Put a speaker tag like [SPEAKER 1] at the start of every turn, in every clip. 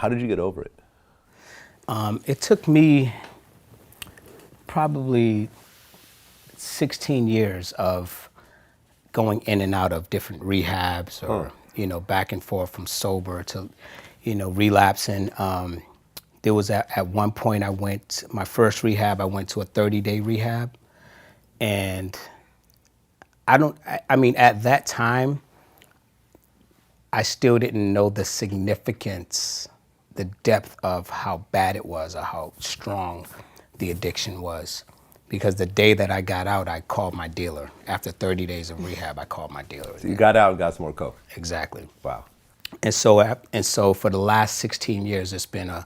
[SPEAKER 1] How did you get over it?
[SPEAKER 2] It took me probably 16 years of going in and out of different rehabs or, back and forth from sober to, relapsing. There was at one point my first rehab, I went to a 30-day rehab. And I mean, at that time, I still didn't know the significance, the depth of how bad it was or how strong the addiction was. Because the day that I got out, I called my dealer. After 30 days of rehab, I called my dealer.
[SPEAKER 1] So you got out and got some more coke.
[SPEAKER 2] Exactly.
[SPEAKER 1] Wow.
[SPEAKER 2] And so for the last 16 years, it's been a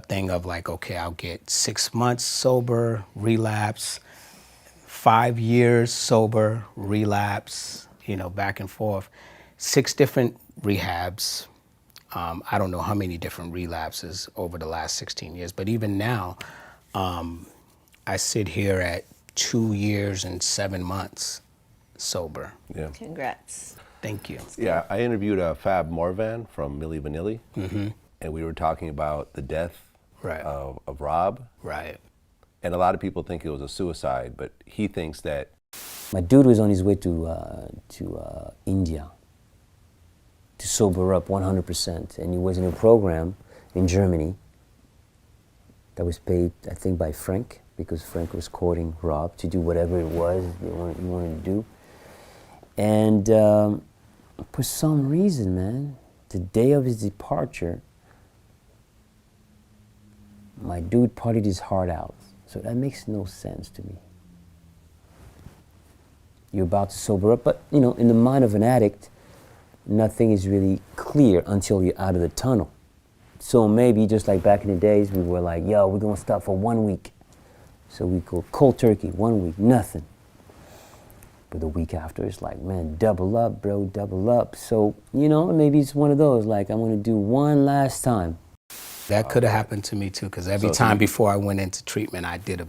[SPEAKER 2] thing of like, okay, I'll get 6 months sober, relapse, 5 years sober, relapse, back and forth. 6 different rehabs. I don't know how many different relapses over the last 16 years, but even now, I sit here at 2 years and 7 months sober.
[SPEAKER 1] Yeah.
[SPEAKER 3] Congrats.
[SPEAKER 2] Thank you.
[SPEAKER 1] Yeah, I interviewed Fab Morvan from Milli Vanilli, and we were talking about the death
[SPEAKER 2] Right.
[SPEAKER 1] of Rob.
[SPEAKER 2] Right.
[SPEAKER 1] And a lot of people think it was a suicide, but he thinks that.
[SPEAKER 4] My dude was on his way to India to sober up 100%, and he was in a program in Germany that was paid, I think, by Frank, because Frank was courting Rob to do whatever it was he wanted to do. And for some reason, man, the day of his departure, my dude partied his heart out. So that makes no sense to me. You're about to sober up, but in the mind of an addict, nothing is really clear until you're out of the tunnel. So maybe just like back in the days, we were like, yo, we're gonna stop for 1 week. So we go cold turkey, 1 week, nothing. But the week after, it's like, man, double up, bro, double up. So, maybe it's one of those, like, I'm gonna do one last time.
[SPEAKER 2] That could have happened to me too, because every time before I went into treatment, I did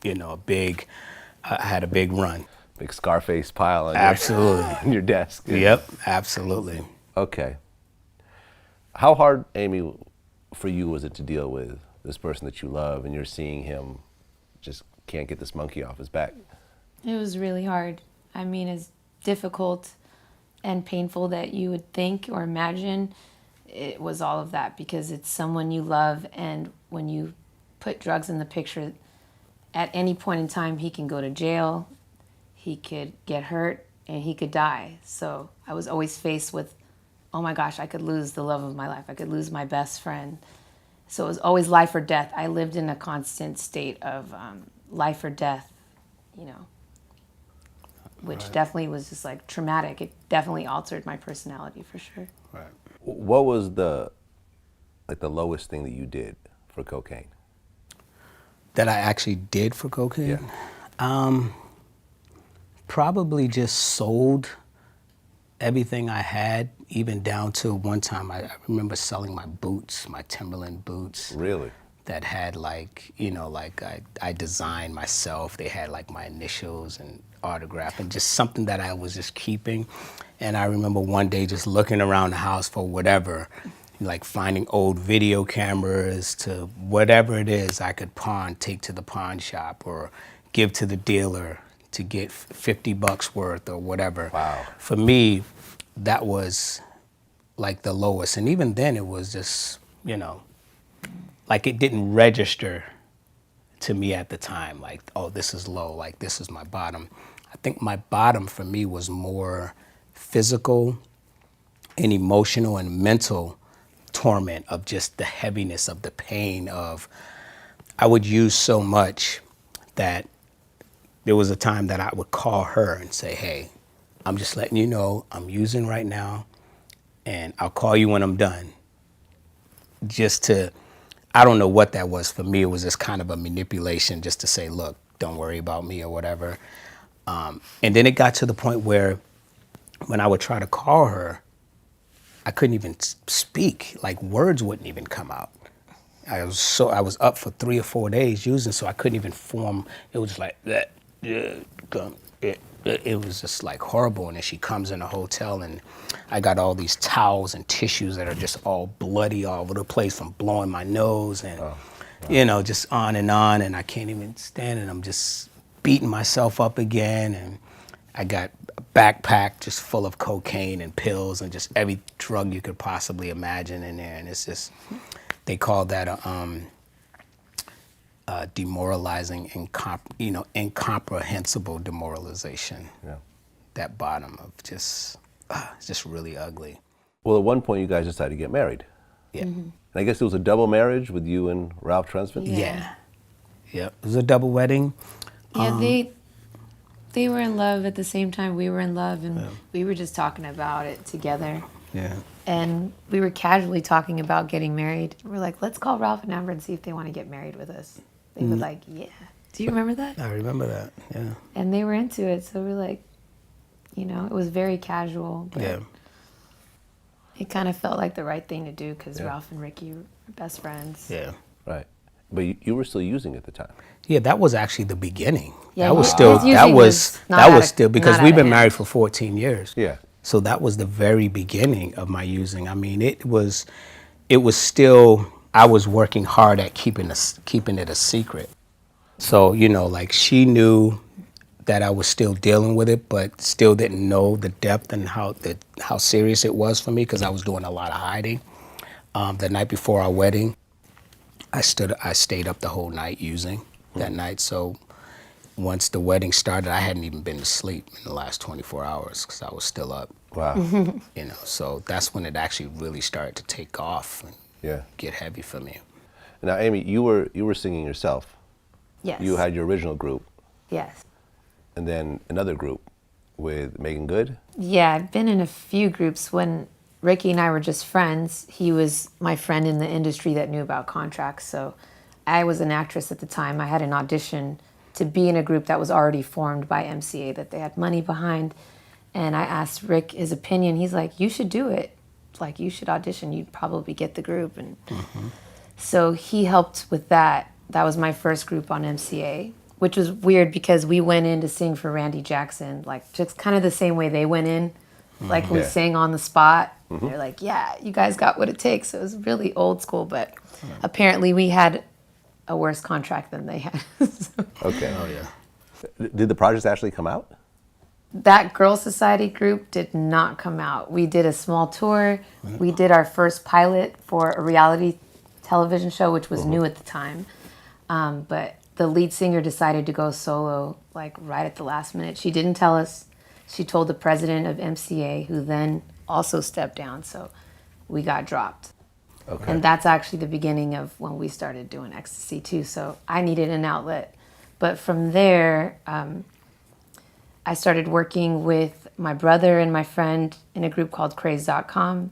[SPEAKER 2] I had a big run.
[SPEAKER 1] Big Scarface pile on
[SPEAKER 2] Absolutely.
[SPEAKER 1] on your desk.
[SPEAKER 2] Yep, absolutely.
[SPEAKER 1] Okay. How hard, Amy, for you was it to deal with this person that you love and you're seeing him just can't get this monkey off his back?
[SPEAKER 3] It was really hard. I mean, as difficult and painful that you would think or imagine, it was all of that because it's someone you love, and when you put drugs in the picture, at any point in time, he can go to jail, he could get hurt, and he could die. So I was always faced with, oh my gosh, I could lose the love of my life. I could lose my best friend. So it was always life or death. I lived in a constant state of life or death, which
[SPEAKER 2] Right.
[SPEAKER 3] definitely was just like traumatic. It definitely altered my personality for sure.
[SPEAKER 2] Right.
[SPEAKER 1] What was the lowest thing that you did for cocaine?
[SPEAKER 2] That I actually did for cocaine?
[SPEAKER 1] Yeah.
[SPEAKER 2] Probably just sold everything I had, even down to one time I remember selling my boots, my Timberland boots.
[SPEAKER 1] Really?
[SPEAKER 2] That had I designed myself. They had like my initials and autograph and just something that I was just keeping. And I remember one day just looking around the house for whatever, like finding old video cameras to whatever it is I could take to the pawn shop or give to the dealer to get $50 worth or whatever.
[SPEAKER 1] Wow.
[SPEAKER 2] For me, that was like the lowest. And even then it was just, like it didn't register to me at the time, like, oh, this is low, like this is my bottom. I think my bottom for me was more physical and emotional and mental torment of just the heaviness of the pain of, I would use so much that there was a time that I would call her and say, hey, I'm just letting you know I'm using right now and I'll call you when I'm done. Just to, I don't know what that was. For me, it was just kind of a manipulation just to say, look, don't worry about me or whatever. And then it got to the point where when I would try to call her, I couldn't even speak, like words wouldn't even come out. I was up for 3 or 4 days using, so I couldn't even form. It was just like that. it was just like horrible. And then she comes in the hotel, and I got all these towels and tissues that are just all bloody all over the place from blowing my nose, and you know, just on, and I can't even stand it. I'm just beating myself up again, and I got a backpack just full of cocaine and pills and just every drug you could possibly imagine in there. And it's just, they call that a demoralizing, incomprehensible demoralization.
[SPEAKER 1] Yeah.
[SPEAKER 2] That bottom of just, it's just really ugly.
[SPEAKER 1] Well, at one point you guys decided to get married.
[SPEAKER 2] Yeah.
[SPEAKER 1] And I guess it was a double marriage with you and Ralph Tresvant?
[SPEAKER 2] Yeah. It was a double wedding.
[SPEAKER 3] Yeah, they were in love at the same time we were in love, and we were just talking about it together.
[SPEAKER 2] Yeah.
[SPEAKER 3] And we were casually talking about getting married. We're like, let's call Ralph and Amber and see if they want to get married with us. They were like, yeah. Do you remember that?
[SPEAKER 2] I remember that, yeah.
[SPEAKER 3] And they were into it, so we're like, you know, it was very casual, but
[SPEAKER 2] Yeah.
[SPEAKER 3] it kind of felt like the right thing to do because Ralph and Ricky were best friends.
[SPEAKER 2] Yeah.
[SPEAKER 1] Right. But you were still using at the time.
[SPEAKER 2] Yeah, that was actually the beginning.
[SPEAKER 3] Yeah,
[SPEAKER 2] that was
[SPEAKER 3] his
[SPEAKER 2] still,
[SPEAKER 3] using
[SPEAKER 2] that
[SPEAKER 3] was
[SPEAKER 2] was,
[SPEAKER 3] not
[SPEAKER 2] that
[SPEAKER 3] out
[SPEAKER 2] was
[SPEAKER 3] of-
[SPEAKER 2] still, because
[SPEAKER 3] not
[SPEAKER 2] we've
[SPEAKER 3] out of
[SPEAKER 2] been
[SPEAKER 3] hand.
[SPEAKER 2] married for 14 years.
[SPEAKER 1] Yeah.
[SPEAKER 2] So that was the very beginning of my using. I mean, it was still, I was working hard at keeping it a secret. So, you know, like she knew that I was still dealing with it, but still didn't know the depth and how serious it was for me, because I was doing a lot of hiding. The night before our wedding, I stayed up the whole night using that night. So once the wedding started, I hadn't even been to sleep in the last 24 hours because I was still up.
[SPEAKER 1] Wow.
[SPEAKER 2] You know, so that's when it actually really started to take off and get heavy for me.
[SPEAKER 1] Now, Amy, you were singing yourself.
[SPEAKER 3] Yes.
[SPEAKER 1] You had your original group,
[SPEAKER 3] Yes.
[SPEAKER 1] and then another group with Megan Good.
[SPEAKER 3] Yeah, I've been in a few groups. When Ricky and I were just friends, he was my friend in the industry that knew about contracts. So I was an actress at the time. I had an audition to be in a group that was already formed by MCA that they had money behind. And I asked Rick his opinion. He's like, you should do it. Like, you should audition. You'd probably get the group. And so he helped with that. That was my first group on MCA, which was weird because we went in to sing for Randy Jackson, like just kind of the same way they went in. Like we sang on the spot. They're like, yeah, you guys got what it takes. So it was really old school, but apparently we had a worse contract than they had. So
[SPEAKER 1] Okay.
[SPEAKER 2] Oh, yeah.
[SPEAKER 1] Did the projects actually come out?
[SPEAKER 3] that Girl Society group did not come out. We did a small tour. We did our first pilot for a reality television show, which was new at the time. But the lead singer decided to go solo, like right at the last minute. She didn't tell us. She told the president of MCA, who then also stepped down. So we got dropped.
[SPEAKER 1] Okay.
[SPEAKER 3] And that's actually the beginning of when we started doing Ecstasy too. So I needed an outlet. But from there, I started working with my brother and my friend in a group called Craze.com.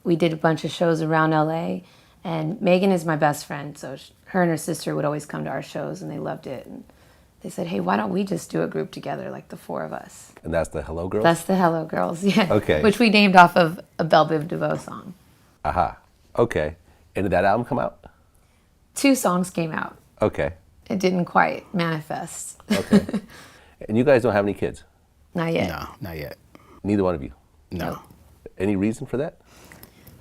[SPEAKER 3] We did a bunch of shows around LA. And Megan is my best friend. So her and her sister would always come to our shows and they loved it. And they said, hey, why don't we just do a group together, like the four of us?
[SPEAKER 1] And that's the Hello Girls?
[SPEAKER 3] That's the Hello Girls, yeah.
[SPEAKER 1] Okay.
[SPEAKER 3] Which we named off of a Belle Biv DeVoe song.
[SPEAKER 1] Aha. Okay. And did that album come out?
[SPEAKER 3] 2 songs came out.
[SPEAKER 1] Okay.
[SPEAKER 3] It didn't quite manifest.
[SPEAKER 1] Okay. And you guys don't have any kids?
[SPEAKER 3] Not yet.
[SPEAKER 2] No, not yet.
[SPEAKER 1] Neither one of you?
[SPEAKER 2] No.
[SPEAKER 1] Any reason for that?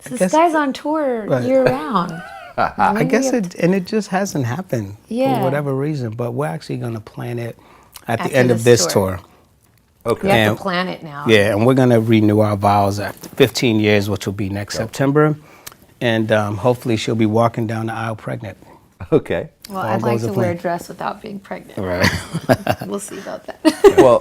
[SPEAKER 3] This
[SPEAKER 2] guess-
[SPEAKER 3] guy's on tour
[SPEAKER 2] Right.
[SPEAKER 3] year round.
[SPEAKER 2] I guess it just hasn't happened
[SPEAKER 3] Yeah.
[SPEAKER 2] for whatever reason, but we're actually going to plan it at the
[SPEAKER 3] After
[SPEAKER 2] end of
[SPEAKER 3] this
[SPEAKER 2] this
[SPEAKER 3] tour.
[SPEAKER 2] tour.
[SPEAKER 1] Okay.
[SPEAKER 3] We have
[SPEAKER 2] And-
[SPEAKER 3] to plan it now.
[SPEAKER 2] Yeah, and we're going to renew our vows after 15 years, which will be next September. And hopefully she'll be walking down the aisle pregnant.
[SPEAKER 1] Okay.
[SPEAKER 3] Well,
[SPEAKER 2] All
[SPEAKER 3] I'd like
[SPEAKER 2] goes
[SPEAKER 3] to
[SPEAKER 2] to
[SPEAKER 3] wear a
[SPEAKER 2] plan.
[SPEAKER 3] dress without being pregnant.
[SPEAKER 2] Right.
[SPEAKER 3] We'll see about that.
[SPEAKER 1] Well,